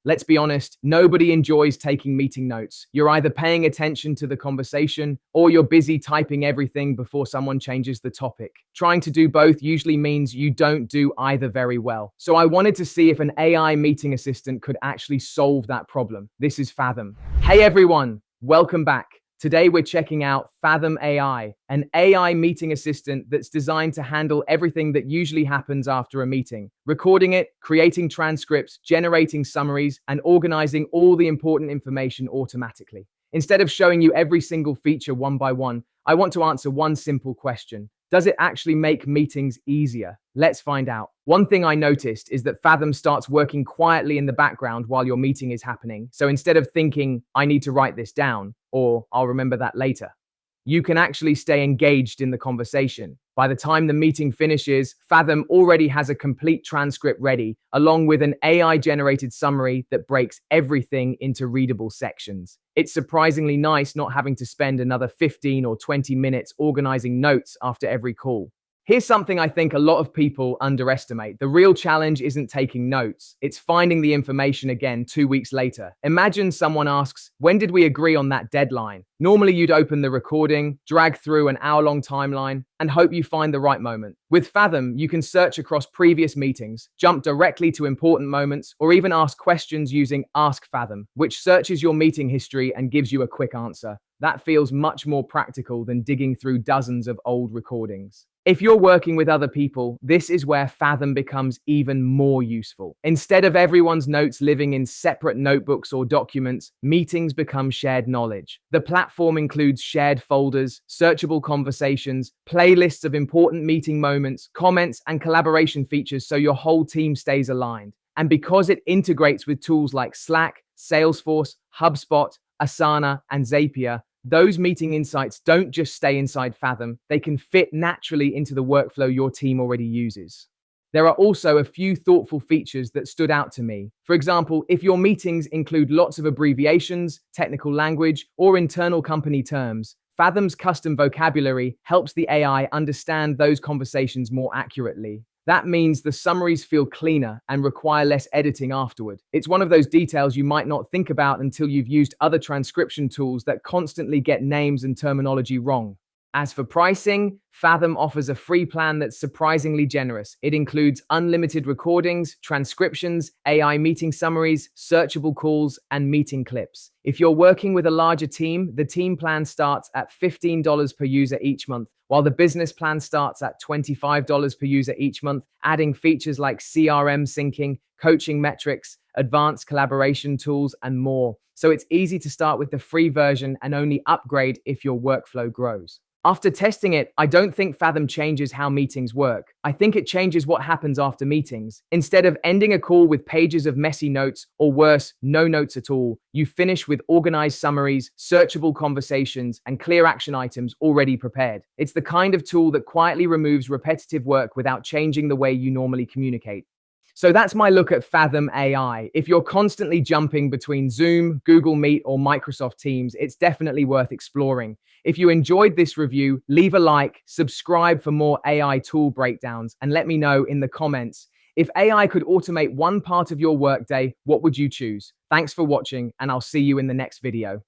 Let's be honest, nobody enjoys taking meeting notes. You're either paying attention to the conversation or you're busy typing everything before someone changes the topic. Trying to do both usually means you don't do either very well. So I wanted to see if an AI meeting assistant could actually solve that problem. This is Fathom. Hey everyone, welcome back. Today we're checking out Fathom AI, an AI meeting assistant that's designed to handle everything that usually happens after a meeting. Recording it, creating transcripts, generating summaries, and organizing all the important information automatically. Instead of showing you every single feature one by one, I want to answer one simple question. Does it actually make meetings easier? Let's find out. One thing I noticed is that Fathom starts working quietly in the background while your meeting is happening. So instead of thinking, I need to write this down, or I'll remember that later, you can actually stay engaged in the conversation. By the time the meeting finishes, Fathom already has a complete transcript ready, along with an AI-generated summary that breaks everything into readable sections. It's surprisingly nice not having to spend another 15 or 20 minutes organizing notes after every call. Here's something I think a lot of people underestimate. The real challenge isn't taking notes. It's finding the information again 2 weeks later. Imagine someone asks, when did we agree on that deadline? Normally you'd open the recording, drag through an hour-long timeline, and hope you find the right moment. With Fathom, you can search across previous meetings, jump directly to important moments, or even ask questions using Ask Fathom, which searches your meeting history and gives you a quick answer. That feels much more practical than digging through dozens of old recordings. If you're working with other people, this is where Fathom becomes even more useful. Instead of everyone's notes living in separate notebooks or documents, meetings become shared knowledge. The platform includes shared folders, searchable conversations, playlists of important meeting moments, comments, and collaboration features so your whole team stays aligned. And because it integrates with tools like Slack, Salesforce, HubSpot, Asana, and Zapier, those meeting insights don't just stay inside Fathom, they can fit naturally into the workflow your team already uses. There are also a few thoughtful features that stood out to me. For example, if your meetings include lots of abbreviations, technical language, or internal company terms, Fathom's custom vocabulary helps the AI understand those conversations more accurately. That means the summaries feel cleaner and require less editing afterward. It's one of those details you might not think about until you've used other transcription tools that constantly get names and terminology wrong. As for pricing, Fathom offers a free plan that's surprisingly generous. It includes unlimited recordings, transcriptions, AI meeting summaries, searchable calls, and meeting clips. If you're working with a larger team, the team plan starts at $15 per user each month, while the business plan starts at $25 per user each month, adding features like CRM syncing, coaching metrics, advanced collaboration tools, and more. So it's easy to start with the free version and only upgrade if your workflow grows. After testing it, I don't think Fathom changes how meetings work. I think it changes what happens after meetings. Instead of ending a call with pages of messy notes, or worse, no notes at all, you finish with organized summaries, searchable conversations, and clear action items already prepared. It's the kind of tool that quietly removes repetitive work without changing the way you normally communicate. So that's my look at Fathom AI. If you're constantly jumping between Zoom, Google Meet, or Microsoft Teams, it's definitely worth exploring. If you enjoyed this review, leave a like, subscribe for more AI tool breakdowns, and let me know in the comments. If AI could automate one part of your workday, what would you choose? Thanks for watching, and I'll see you in the next video.